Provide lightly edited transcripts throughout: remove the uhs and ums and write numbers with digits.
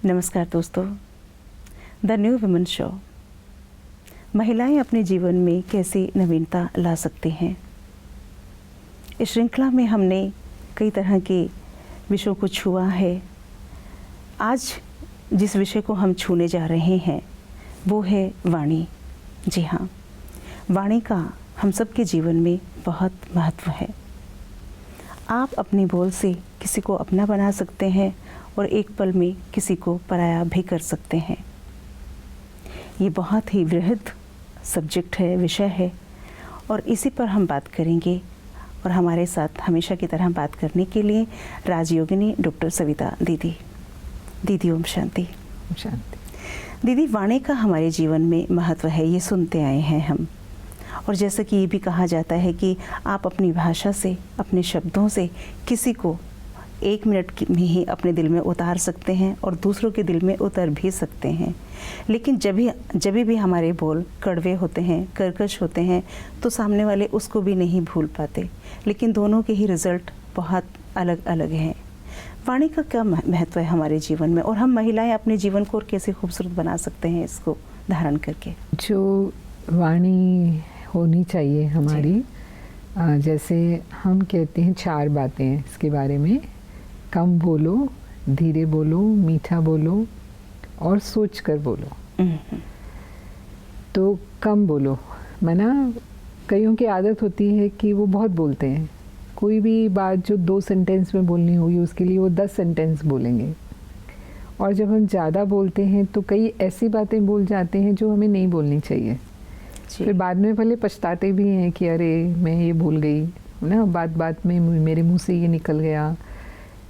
नमस्कार दोस्तों, the new women show. महिलाएं अपने जीवन में कैसी नवीनता ला सकती हैं। इस श्रृंखला में हमने कई तरह के विषयों को छुआ है। आज जिस विषय को हम छूने जा रहे हैं वो है वाणी। जी हाँ, वाणी का हम सबके जीवन में बहुत महत्व है। आप अपने बोल से किसी को अपना बना सकते हैं और एक पल में किसी को पराया भी कर सकते हैं। ये बहुत ही वृहद सब्जेक्ट है, विषय है, और इसी पर हम बात करेंगे। और हमारे साथ हमेशा की तरह बात करने के लिए राजयोगिनी डॉक्टर सविता दीदी। दीदी ओम शांति। शांति। दीदी, वाणी का हमारे जीवन में महत्व है, ये सुनते आए हैं हम। और जैसे कि ये भी कहा जाता है कि आप अपनी भाषा से, अपने शब्दों से किसी को 1 मिनट में ही अपने दिल में उतार सकते हैं और दूसरों के दिल में उतर भी सकते हैं। लेकिन जब भी हमारे बोल कड़वे होते हैं, कर्कश होते हैं, तो सामने वाले उसको भी नहीं भूल पाते। लेकिन दोनों के ही रिज़ल्ट बहुत अलग अलग हैं। वाणी का क्या महत्व है हमारे जीवन में, और हम महिलाएं अपने जीवन को और कैसे खूबसूरत बना सकते हैं इसको धारण करके। जो वाणी होनी चाहिए हमारी, जैसे हम कहते हैं 4 बातें हैं इसके बारे में। कम बोलो, धीरे बोलो, मीठा बोलो और सोच कर बोलो। तो कम बोलो, माना कईयों की आदत होती है कि वो बहुत बोलते हैं। कोई भी बात जो 2 सेंटेंस में बोलनी होगी उसके लिए वो 10 सेंटेंस बोलेंगे। और जब हम ज़्यादा बोलते हैं तो कई ऐसी बातें बोल जाते हैं जो हमें नहीं बोलनी चाहिए। फिर बाद में भले पछताते भी हैं कि अरे मैं ये भूल गई ना, बात में मेरे मुंह से ये निकल गया।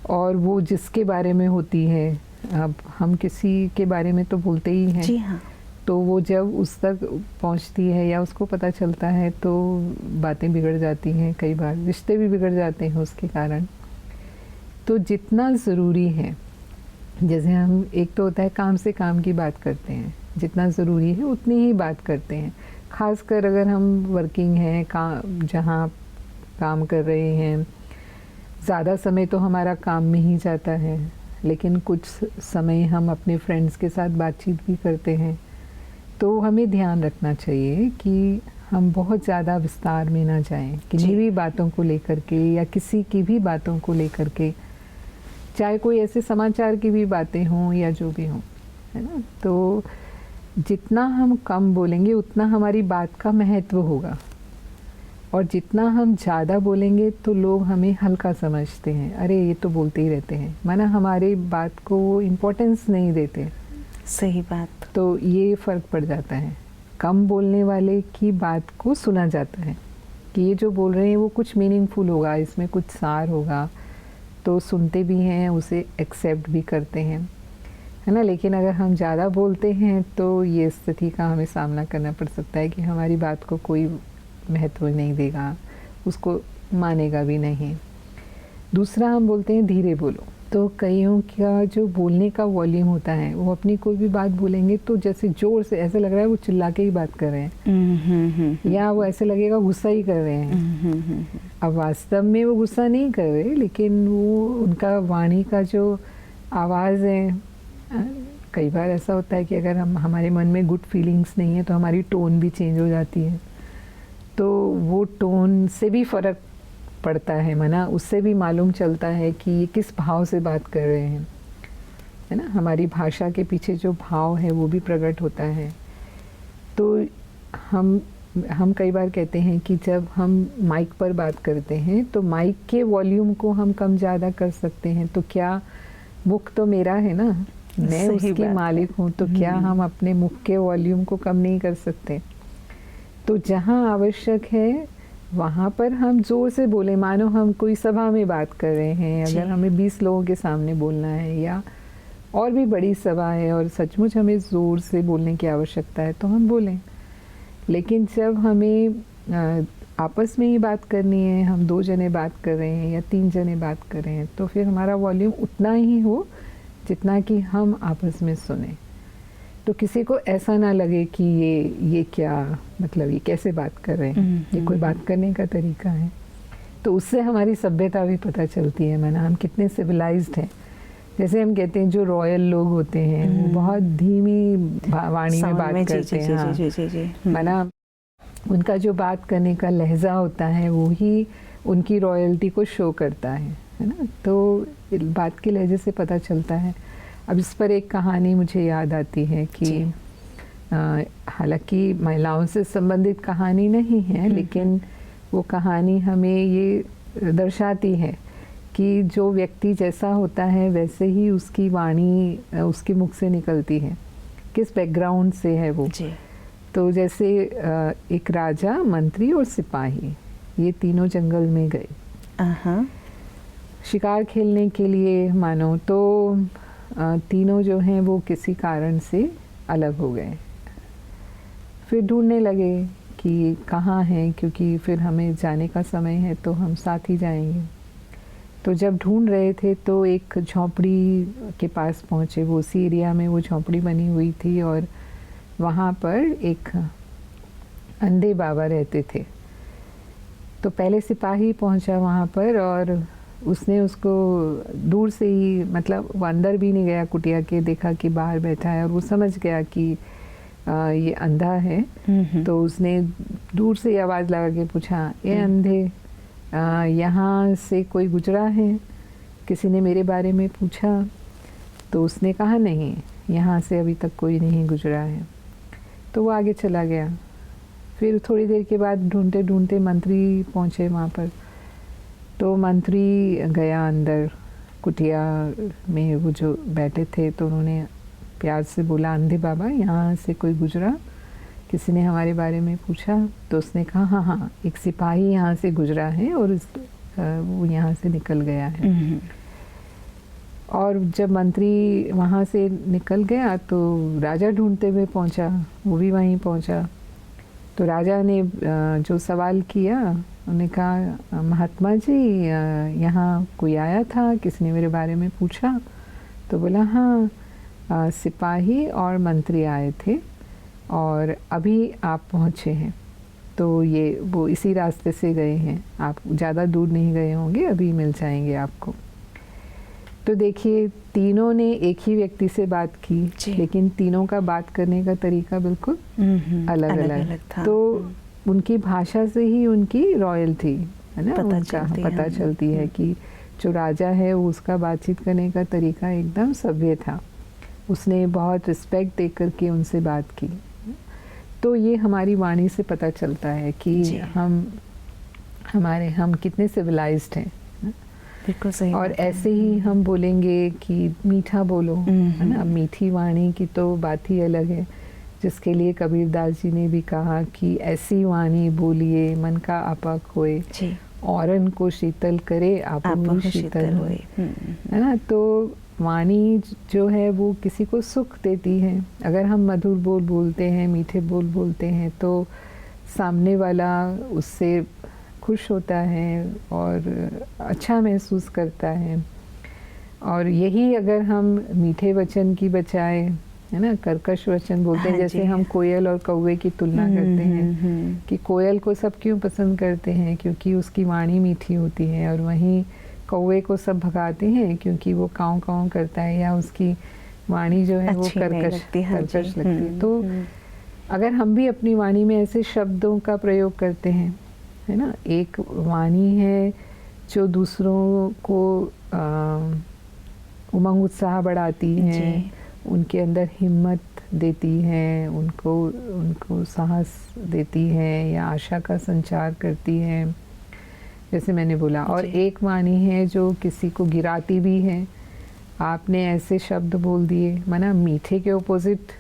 और वो जिसके बारे में होती है, अब हम किसी के बारे में तो बोलते ही हैं। जी हाँ। तो वो जब उस तक पहुंचती है या उसको पता चलता है तो बातें बिगड़ जाती हैं, कई बार रिश्ते भी बिगड़ जाते हैं उसके कारण। तो जितना ज़रूरी है, जैसे हम एक तो होता है काम से काम की बात करते हैं, जितना ज़रूरी है उतनी ही बात करते हैं। खासकर अगर हम वर्किंग हैं, जहाँ काम कर रहे हैं, ज़्यादा समय तो हमारा काम में ही जाता है, लेकिन कुछ समय हम अपने फ्रेंड्स के साथ बातचीत भी करते हैं। तो हमें ध्यान रखना चाहिए कि हम बहुत ज़्यादा विस्तार में ना जाएं, किन्हीं भी बातों को लेकर के या किसी की भी बातों को लेकर के, चाहे कोई ऐसे समाचार की भी बातें हों या जो भी हों, है ना। तो जितना हम कम बोलेंगे उतना हमारी बात का महत्व होगा, और जितना हम ज़्यादा बोलेंगे तो लोग हमें हल्का समझते हैं, अरे ये तो बोलते ही रहते हैं, माना हमारी बात को इम्पोर्टेंस नहीं देते। सही बात। तो ये फ़र्क पड़ जाता है। कम बोलने वाले की बात को सुना जाता है कि ये जो बोल रहे हैं वो कुछ मीनिंगफुल होगा, इसमें कुछ सार होगा, तो सुनते भी हैं, उसे एक्सेप्ट भी करते हैं, है ना। लेकिन अगर हम ज़्यादा बोलते हैं तो ये स्थिति का हमें सामना करना पड़ सकता है कि हमारी बात को कोई महत्व नहीं देगा, उसको मानेगा भी नहीं। दूसरा, हम बोलते हैं धीरे बोलो। तो कईयों का जो बोलने का वॉल्यूम होता है, वो अपनी कोई भी बात बोलेंगे तो जैसे ज़ोर से ऐसे लग रहा है वो चिल्ला के ही बात कर रहे हैं, या वो ऐसे लगेगा गुस्सा ही कर रहे हैं। अब वास्तव में वो गुस्सा नहीं कर रहे, लेकिन वो उनका वाणी का जो आवाज़ है, कई बार ऐसा होता है कि अगर हमारे मन में गुड फीलिंग्स नहीं है तो हमारी टोन भी चेंज हो जाती है। तो वो टोन से भी फ़र्क पड़ता है, माना उससे भी मालूम चलता है कि ये किस भाव से बात कर रहे हैं, है ना। हमारी भाषा के पीछे जो भाव है वो भी प्रकट होता है। तो हम कई बार कहते हैं कि जब हम माइक पर बात करते हैं तो माइक के वॉल्यूम को हम कम ज़्यादा कर सकते हैं। तो क्या मुख तो मेरा है ना, मैं उसकी मालिक हूँ, तो क्या हम अपने मुख के वॉल्यूम को कम नहीं कर सकते। तो जहाँ आवश्यक है वहाँ पर हम ज़ोर से बोले। मानो हम कोई सभा में बात कर रहे हैं, अगर हमें 20 लोगों के सामने बोलना है या और भी बड़ी सभा है और सचमुच हमें ज़ोर से बोलने की आवश्यकता है तो हम बोलें। लेकिन जब हमें आपस में ही बात करनी है, हम 2 जने बात कर रहे हैं या 3 जने बात कर रहे हैं, तो फिर हमारा वॉल्यूम उतना ही हो जितना कि हम आपस में सुने। तो किसी को ऐसा ना लगे कि ये क्या, मतलब ये कैसे बात कर रहे हैं, ये कोई बात करने का तरीका है। तो उससे हमारी सभ्यता भी पता चलती है, माना हम कितने सिविलाइज्ड हैं। जैसे हम कहते हैं जो रॉयल लोग होते हैं वो बहुत धीमी वाणी में बात करते हैं। हाँ, जी जी जी माना उनका जो बात करने का लहजा होता है वो ही उनकी रॉयल्टी को शो करता है ना। तो बात के लहजे से पता चलता है। अब इस पर एक कहानी मुझे याद आती है कि हालांकि महिलाओं से संबंधित कहानी नहीं है, लेकिन वो कहानी हमें ये दर्शाती है कि जो व्यक्ति जैसा होता है वैसे ही उसकी वाणी उसके मुख से निकलती है, किस बैकग्राउंड से है वो जी। तो जैसे एक राजा, मंत्री और सिपाही, ये तीनों जंगल में गए शिकार खेलने के लिए मानो। तो तीनों जो हैं वो किसी कारण से अलग हो गए। फिर ढूंढने लगे कि कहाँ हैं, क्योंकि फिर हमें जाने का समय है तो हम साथ ही जाएंगे। तो जब ढूंढ रहे थे तो एक झोंपड़ी के पास पहुँचे। वो उसी एरिया में वो झोंपड़ी बनी हुई थी और वहाँ पर एक अंधे बाबा रहते थे। तो पहले सिपाही पहुँचा वहाँ पर और उसने उसको दूर से ही, मतलब वो अंदर भी नहीं गया कुटिया के, देखा कि बाहर बैठा है और वो समझ गया कि ये अंधा है। तो उसने दूर से आवाज़ लगा के पूछा, ये अंधे, यहाँ से कोई गुजरा है? किसी ने मेरे बारे में पूछा? तो उसने कहा नहीं, यहाँ से अभी तक कोई नहीं गुजरा है। तो वो आगे चला गया। फिर थोड़ी देर के बाद ढूंढते ढूंढते मंत्री पहुँचे वहाँ पर। तो मंत्री गया अंदर कुटिया में, वो जो बैठे थे, तो उन्होंने प्यार से बोला, अंधे बाबा यहाँ से कोई गुजरा? किसी ने हमारे बारे में पूछा? तो उसने कहा हाँ हाँ, एक सिपाही यहाँ से गुजरा है और वो यहाँ से निकल गया है। और जब मंत्री वहाँ से निकल गया तो राजा ढूंढते हुए पहुँचा, वो भी वहीं पहुँचा। तो राजा ने जो सवाल किया, उन्होंने कहा, महात्मा जी यहाँ कोई आया था, किसी ने मेरे बारे में पूछा? तो बोला हाँ, सिपाही और मंत्री आए थे और अभी आप पहुँचे हैं। तो ये वो इसी रास्ते से गए हैं, आप ज़्यादा दूर नहीं गए होंगे, अभी मिल जाएंगे आपको। तो देखिए, तीनों ने एक ही व्यक्ति से बात की, लेकिन तीनों का बात करने का तरीका बिल्कुल अलग अलग था। तो उनकी भाषा से ही उनकी रॉयल्टी है ना पता चलती है कि जो राजा है वो उसका बातचीत करने का तरीका एकदम सभ्य था। उसने बहुत रिस्पेक्ट दे करके उनसे बात की। तो ये हमारी वाणी से पता चलता है कि हम कितने सिविलाइज्ड हैं। बिल्कुल सही। और ऐसे ही हम बोलेंगे कि मीठा बोलो, है ना। मीठी वाणी की तो बात ही अलग है, जिसके लिए कबीरदास जी ने भी कहा कि ऐसी वाणी बोलिए मन का आपा खोए, औरन को शीतल करे आप शीतल होए, है ना। तो वाणी जो है वो किसी को सुख देती है। अगर हम मधुर बोल बोलते हैं, मीठे बोल बोलते हैं, तो सामने वाला उससे खुश होता है और अच्छा महसूस करता है। और यही अगर हम मीठे वचन की बजाय, है ना, कर्कश वचन बोलते हैं, जैसे हम कोयल और कौवे की तुलना करते हैं कि कोयल को सब क्यों पसंद करते हैं, क्योंकि उसकी वाणी मीठी होती है, और वहीं कौवे को सब भगाते हैं क्योंकि वो काँव काँव करता है या उसकी वाणी जो है वो कर्कश लगती है। तो अगर हम भी अपनी वाणी में ऐसे शब्दों का प्रयोग करते हैं, है ना, एक वाणी है जो दूसरों को उमंग उत्साह बढ़ाती है, उनके अंदर हिम्मत देती है, उनको साहस देती है या आशा का संचार करती है, जैसे मैंने बोला। और एक वाणी है जो किसी को गिराती भी है। आपने ऐसे शब्द बोल दिए, माना मीठे के ऑपोजिट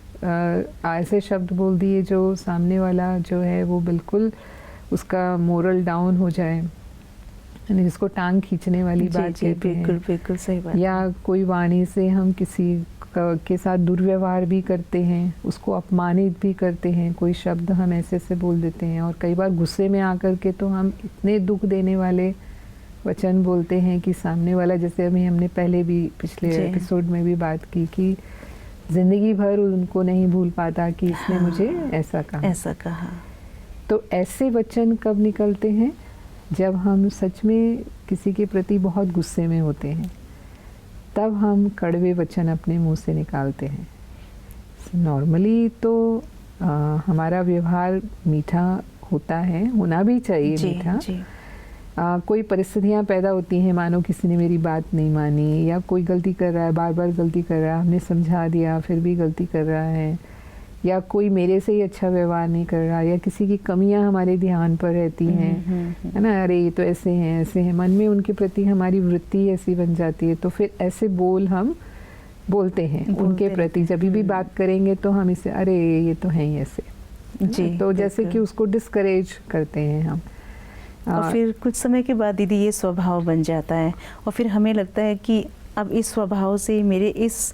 ऐसे शब्द बोल दिए जो सामने वाला जो है वो बिल्कुल उसका मोरल डाउन हो जाए, यानी जिसको टांग खींचने वाली बात कहते हैं। बिल्कुल सही बात। या कोई वाणी से हम किसी के साथ दुर्व्यवहार भी करते हैं, उसको अपमानित भी करते हैं, कोई शब्द हम ऐसे से बोल देते हैं। और कई बार गुस्से में आकर के तो हम इतने दुख देने वाले वचन बोलते हैं कि सामने वाला, जैसे अभी हमने पहले भी पिछले एपिसोड में भी बात की कि ज़िंदगी भर उनको नहीं भूल पाता कि इसने मुझे ऐसा कहा। तो ऐसे वचन कब निकलते हैं? जब हम सच में किसी के प्रति बहुत गुस्से में होते हैं। तब हम कड़वे वचन अपने मुंह से निकालते हैं। नॉर्मली तो हमारा व्यवहार मीठा होता है, होना भी चाहिए जी, मीठा। जी। कोई परिस्थितियाँ पैदा होती हैं, मानो किसी ने मेरी बात नहीं मानी या कोई गलती कर रहा है, बार बार गलती कर रहा है, हमने समझा दिया फिर भी गलती कर रहा है, या कोई मेरे से ही अच्छा व्यवहार नहीं कर रहा, या किसी की कमियां हमारे ध्यान पर रहती हैं, है ना, अरे ये तो ऐसे हैं, मन में उनके प्रति हमारी वृत्ति ऐसी बन जाती है। तो फिर ऐसे बोल हम बोलते हैं उनके प्रति। जब भी बात करेंगे तो हम इसे अरे ये तो है ही ऐसे, जी, तो जैसे कि उसको डिस्करेज करते हैं हम। और फिर कुछ समय के बाद दीदी ये स्वभाव बन जाता है और फिर हमें लगता है कि अब इस स्वभाव से, मेरे इस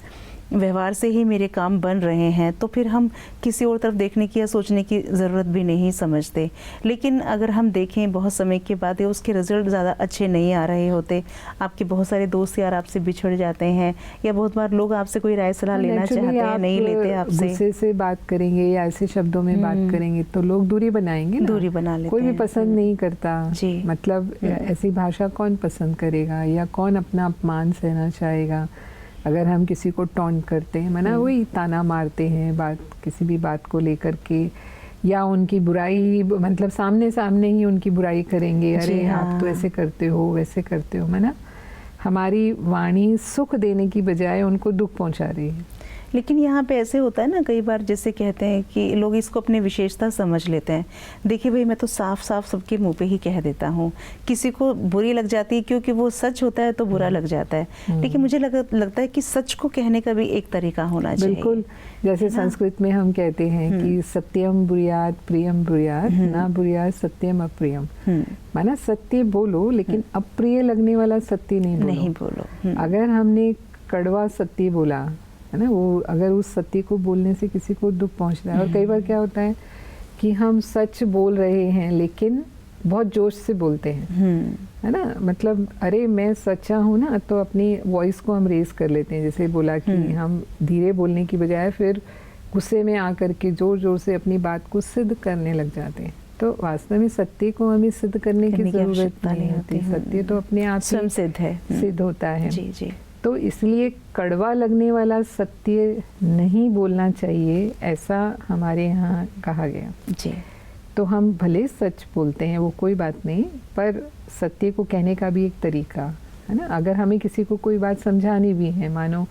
व्यवहार से ही मेरे काम बन रहे हैं, तो फिर हम किसी और तरफ देखने की या सोचने की ज़रूरत भी नहीं समझते। लेकिन अगर हम देखें बहुत समय के बाद उसके रिजल्ट ज़्यादा अच्छे नहीं आ रहे होते, आपके बहुत सारे दोस्त यार आपसे बिछड़ जाते हैं, या बहुत बार लोग आपसे कोई राय सलाह लेना चाहते हैं, नहीं लेते आपसे, गुस्से से बात करेंगे या ऐसे शब्दों में बात करेंगे तो लोग दूरी बनाएंगे ना? दूरी बना लेते हैं। कोई भी पसंद नहीं करता जी। मतलब ऐसी भाषा कौन पसंद करेगा, या कौन अपना अपमान सहना चाहेगा? अगर हम किसी को टॉन्ट करते हैं, माना वही ताना मारते हैं बात, किसी भी बात को लेकर के, या उनकी बुराई, मतलब सामने सामने ही उनकी बुराई करेंगे, अरे आप तो ऐसे करते हो वैसे करते हो, माना हमारी वाणी सुख देने की बजाय उनको दुख पहुंचा रही है। लेकिन यहाँ पे ऐसे होता है ना, कई बार जैसे कहते हैं कि लोग इसको अपनी विशेषता समझ लेते हैं। देखिए भाई, मैं तो साफ साफ सबके मुंह पे ही कह देता हूँ, किसी को बुरी लग जाती है क्योंकि वो सच होता है तो बुरा लग जाता है। लेकिन मुझे लगता है कि सच को कहने का भी एक तरीका होना चाहिए। बिल्कुल, जैसे संस्कृत में हम कहते हैं कि सत्यम ब्रूयात प्रियम ब्रूयात, ना ब्रूयात सत्यम अप्रियम। माना सत्य बोलो लेकिन अप्रिय लगने वाला सत्य नहीं बोलो। अगर हमने कड़वा सत्य बोला है ना, वो अगर उस सत्य को बोलने से किसी को दुख पहुंच रहा है, और कई बार क्या होता है कि हम सच बोल रहे हैं लेकिन बहुत जोश से बोलते हैं, है ना, मतलब अरे मैं सच्चा हूँ ना, तो अपनी वॉइस को हम रेस कर लेते हैं। जैसे बोला कि हम धीरे बोलने की बजाय फिर गुस्से में आकर के जोर जोर से अपनी बात को सिद्ध करने लग जाते हैं। तो वास्तव में सत्य को हमें सिद्ध करने की जरूरत नहीं होती, सत्य तो अपने आप स्वयं सिद्ध है, सिद्ध होता है। जी जी। तो इसलिए कड़वा लगने वाला सत्य नहीं बोलना चाहिए, ऐसा हमारे यहाँ कहा गया। जी। तो हम भले सच बोलते हैं, वो कोई बात नहीं, पर सत्य को कहने का भी एक तरीका है ना। अगर हमें किसी को कोई बात समझानी भी है, मानो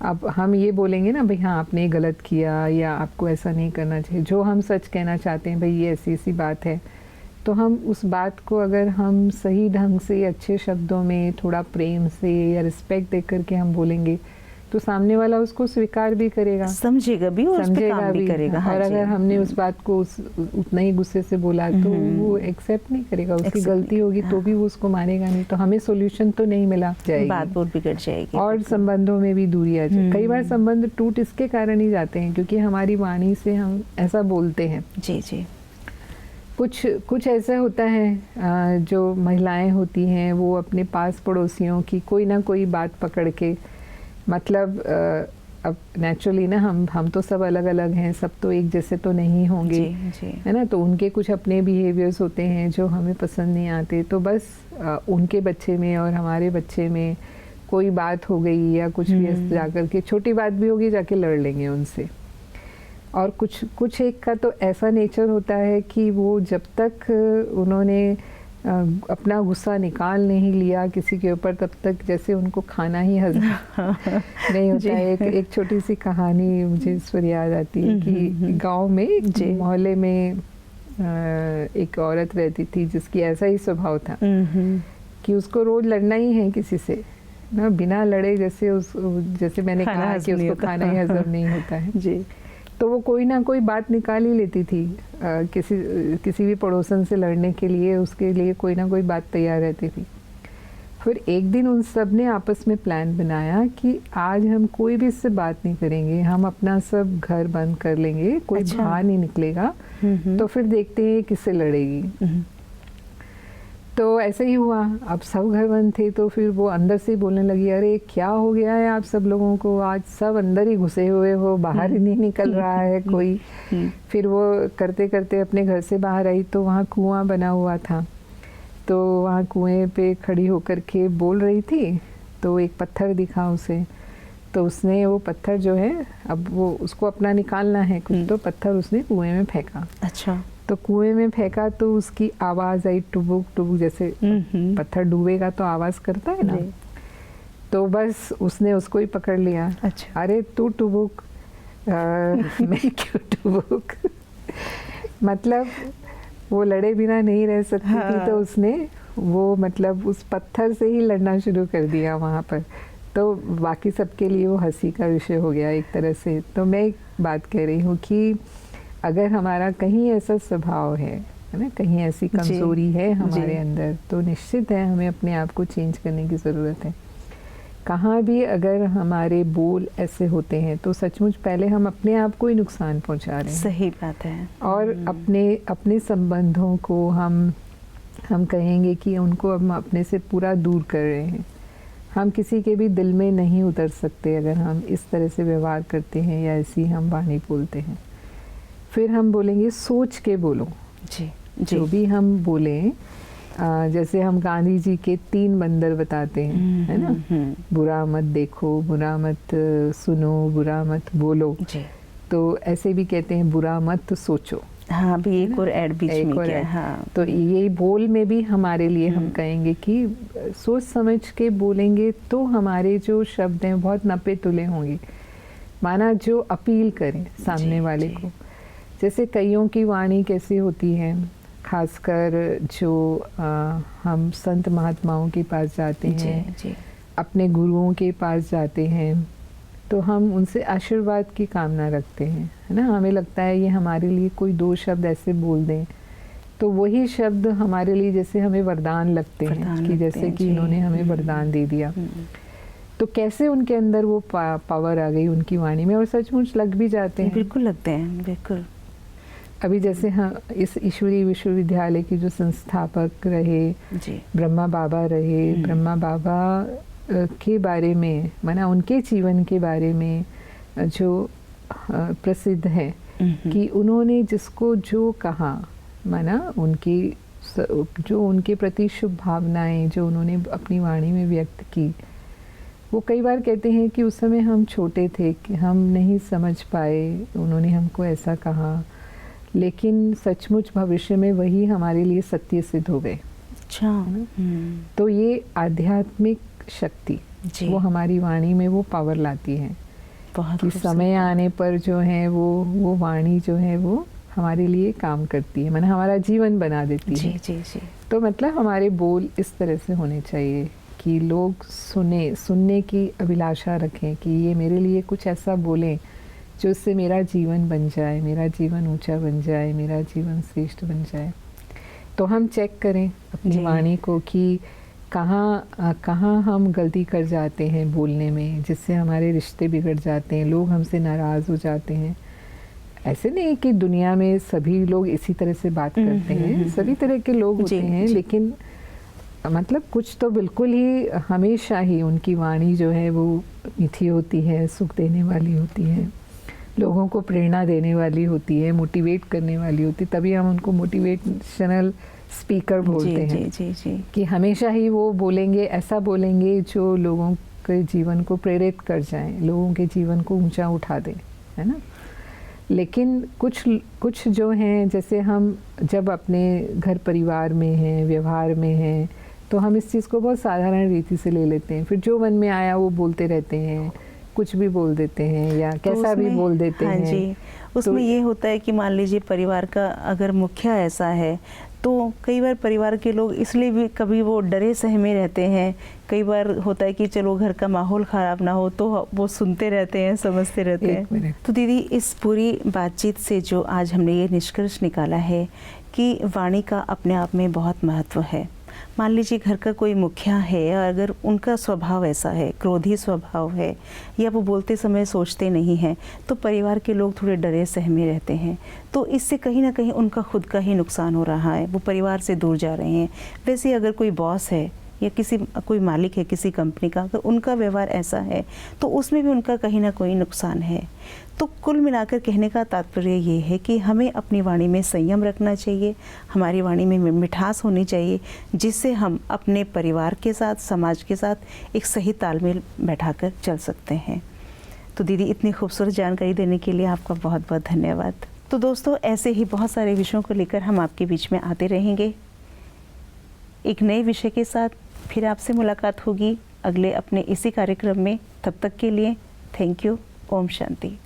अब हम ये बोलेंगे ना भाई हाँ आपने गलत किया या आपको ऐसा नहीं करना चाहिए, जो हम सच कहना चाहते हैं भाई ये ऐसी ऐसी बात है, तो हम उस बात को अगर हम सही ढंग से अच्छे शब्दों में थोड़ा प्रेम से या रिस्पेक्ट दे करके हम बोलेंगे तो सामने वाला उसको स्वीकार भी करेगा, समझेगा भी और उस पे काम भी करेगा। और अगर हमने उस बात को उतना ही गुस्से से बोला तो वो एक्सेप्ट नहीं करेगा, उसकी गलती होगी तो भी वो उसको मानेगा नहीं, तो हमें सोल्यूशन तो नहीं मिला, जाएगी बात बहुत बिगड़ जाएगी और संबंधों में भी दूरी आ जाए। कई बार संबंध टूट इसके कारण ही जाते हैं क्योंकि हमारी वाणी से हम ऐसा बोलते हैं। जी जी। कुछ ऐसा होता है जो महिलाएं होती हैं वो अपने पास पड़ोसियों की कोई ना कोई बात पकड़ के, मतलब अब नेचुरली ना हम तो सब अलग अलग हैं, सब तो एक जैसे तो नहीं होंगे, जी, जी। है ना, तो उनके कुछ अपने बिहेवियर्स होते हैं जो हमें पसंद नहीं आते, तो बस उनके बच्चे में और हमारे बच्चे में कोई बात हो गई या कुछ भी जाकर के छोटी बात भी होगी जाके लड़ लेंगे उनसे। और कुछ एक का तो ऐसा नेचर होता है कि वो जब तक उन्होंने अपना गुस्सा निकाल नहीं लिया किसी के ऊपर तब तक जैसे उनको खाना ही हजम नहीं होता है। एक छोटी सी कहानी मुझे इस पर याद आती है कि गांव में मोहल्ले में एक औरत रहती थी जिसकी ऐसा ही स्वभाव था कि उसको रोज लड़ना ही है किसी से ना, बिना लड़े जैसे मैंने कहा कि उसको खाना ही हजम नहीं होता है जी, तो वो कोई ना कोई बात निकाल ही लेती थी किसी भी पड़ोसन से लड़ने के लिए, उसके लिए कोई ना कोई बात तैयार रहती थी। फिर एक दिन उन सब ने आपस में प्लान बनाया कि आज हम कोई भी इससे बात नहीं करेंगे, हम अपना सब घर बंद कर लेंगे, कोई बाहर नहीं निकलेगा, तो फिर देखते हैं किससे लड़ेगी। तो ऐसे ही हुआ, अब सब घर बंद थे तो फिर वो अंदर से बोलने लगी, अरे क्या हो गया है आप सब लोगों को, आज सब अंदर ही घुसे हुए हो, बाहर ही नहीं निकल रहा है कोई। फिर वो करते करते अपने घर से बाहर आई तो वहाँ कुआं बना हुआ था, तो वहाँ कुएं पे खड़ी होकर के बोल रही थी, तो एक पत्थर दिखा उसे, तो उसने वो पत्थर जो है, अब वो उसको अपना निकालना है कुछ, तो पत्थर उसने कुएं में फेंका। अच्छा। तो कुएं में फेंका तो उसकी आवाज़ आई, टुबुक टुबुक, जैसे पत्थर डूबेगा तो आवाज़ करता है ना, तो बस उसने उसको ही पकड़ लिया। अच्छा। अरे तू टुबुक, मैं क्यों टुबुक। मतलब वो लड़े बिना नहीं रह सकती थी, तो उसने वो मतलब उस पत्थर से ही लड़ना शुरू कर दिया वहाँ पर। तो बाकी सबके लिए वो हंसी का विषय हो गया एक तरह से। तो मैं एक बात कह रही हूँ कि अगर हमारा कहीं ऐसा स्वभाव है ना, कहीं ऐसी कमज़ोरी है हमारे अंदर, तो निश्चित है हमें अपने आप को चेंज करने की ज़रूरत है। कहाँ भी अगर हमारे बोल ऐसे होते हैं तो सचमुच पहले हम अपने आप को ही नुकसान पहुँचा रहे हैं। सही बात है। और अपने संबंधों को हम कहेंगे कि उनको हम अपने से पूरा दूर कर रहे हैं। हम किसी के भी दिल में नहीं उतर सकते अगर हम इस तरह से व्यवहार करते हैं या ऐसी हम वाणी बोलते हैं। फिर हम बोलेंगे सोच के बोलो। जी, जो भी हम बोलें, जैसे हम गांधी जी के 3 बंदर बताते हैं, है ना, बुरा मत देखो, बुरा मत सुनो, बुरा मत बोलो। जी। तो ऐसे भी कहते हैं बुरा मत सोचो। हाँ, भी एक और ऐड बीच में क्या है। हाँ। तो ये बोल में भी हमारे लिए हम कहेंगे कि सोच समझ के बोलेंगे तो हमारे जो शब्द हैं बहुत नपे तुले होंगे, माना जो अपील करें सामने वाले को। जैसे कईयों की वाणी कैसी होती है, खासकर जो हम संत महात्माओं के पास जाते हैं, अपने गुरुओं के पास जाते हैं, तो हम उनसे आशीर्वाद की कामना रखते हैं, है ना। हमें लगता है ये हमारे लिए कोई 2 शब्द ऐसे बोल दें तो वही शब्द हमारे लिए जैसे हमें वरदान लगते हैं कि जैसे कि इन्होंने हमें वरदान दे दिया। तो कैसे उनके अंदर वो पावर आ गई उनकी वाणी में, और सचमुच लग भी जाते हैं। बिल्कुल लगते हैं, बिल्कुल। अभी जैसे हाँ, इस ईश्वरीय विश्वविद्यालय के जो संस्थापक रहे, ब्रह्मा बाबा रहे, ब्रह्मा बाबा के बारे में, माना उनके जीवन के बारे में जो प्रसिद्ध है कि उन्होंने जिसको जो कहा, माना उनकी जो उनके प्रति शुभ भावनाएं जो उन्होंने अपनी वाणी में व्यक्त की, वो कई बार कहते हैं कि उस समय हम छोटे थे कि हम नहीं समझ पाए, उन्होंने हमको ऐसा कहा, लेकिन सचमुच भविष्य में वही हमारे लिए सत्य सिद्ध हो गए। अच्छा। तो ये आध्यात्मिक शक्ति वो हमारी वाणी में वो पावर लाती है कि समय आने पर जो है वो वाणी जो है वो हमारे लिए काम करती है, माना हमारा जीवन बना देती है। जी। तो मतलब हमारे बोल इस तरह से होने चाहिए कि लोग सुनने की अभिलाषा रखें कि ये मेरे लिए कुछ ऐसा बोलें जो उससे मेरा जीवन बन जाए, मेरा जीवन ऊंचा बन जाए, मेरा जीवन श्रेष्ठ बन जाए। तो हम चेक करें अपनी वाणी को कि कहाँ हम गलती कर जाते हैं बोलने में, जिससे हमारे रिश्ते बिगड़ जाते हैं, लोग हमसे नाराज़ हो जाते हैं। ऐसे नहीं कि दुनिया में सभी लोग इसी तरह से बात करते हैं, सभी तरह के लोग होते हैं, लेकिन मतलब कुछ तो बिल्कुल ही हमेशा ही उनकी वाणी जो है वो मीठी होती है, सुख देने वाली होती है, लोगों को प्रेरणा देने वाली होती है, मोटिवेट करने वाली होती है। तभी हम उनको मोटिवेशनल स्पीकर बोलते हैं। जी। कि हमेशा ही वो बोलेंगे, ऐसा बोलेंगे जो लोगों के जीवन को प्रेरित कर जाएं, लोगों के जीवन को ऊंचा उठा दें, है ना। लेकिन कुछ जो हैं, जैसे हम जब अपने घर परिवार में हैं, व्यवहार में हैं, तो हम इस चीज़ को बहुत साधारण रीति से ले लेते हैं, फिर जो मन में आया वो बोलते रहते हैं, कुछ भी बोल देते हैं या कैसा भी बोल देते हैं। जी, उसमें ये होता है कि मान लीजिए परिवार का अगर मुखिया ऐसा है तो कई बार परिवार के लोग इसलिए भी कभी वो डरे सहमे रहते हैं, कई बार होता है कि चलो घर का माहौल ख़राब ना हो तो वो सुनते रहते हैं, समझते रहते हैं। तो दीदी, इस पूरी बातचीत से जो आज हमने ये निष्कर्ष निकाला है कि वाणी का अपने आप में बहुत महत्व है। मान लीजिए घर का कोई मुखिया है और अगर उनका स्वभाव ऐसा है, क्रोधी स्वभाव है, या वो बोलते समय सोचते नहीं हैं, तो परिवार के लोग थोड़े डरे सहमे रहते हैं, तो इससे कहीं ना कहीं उनका खुद का ही नुकसान हो रहा है, वो परिवार से दूर जा रहे हैं। वैसे अगर कोई बॉस है या कोई मालिक है किसी कंपनी का, अगर उनका व्यवहार ऐसा है तो उसमें भी उनका कहीं ना कोई नुकसान है। तो कुल मिलाकर कहने का तात्पर्य ये है कि हमें अपनी वाणी में संयम रखना चाहिए, हमारी वाणी में मिठास होनी चाहिए, जिससे हम अपने परिवार के साथ, समाज के साथ एक सही तालमेल बैठाकर चल सकते हैं। तो दीदी, इतनी खूबसूरत जानकारी देने के लिए आपका बहुत बहुत धन्यवाद। तो दोस्तों, ऐसे ही बहुत सारे विषयों को लेकर हम आपके बीच में आते रहेंगे। एक नए विषय के साथ फिर आपसे मुलाकात होगी अगले अपने इसी कार्यक्रम में। तब तक के लिए थैंक यू। ओम शांति।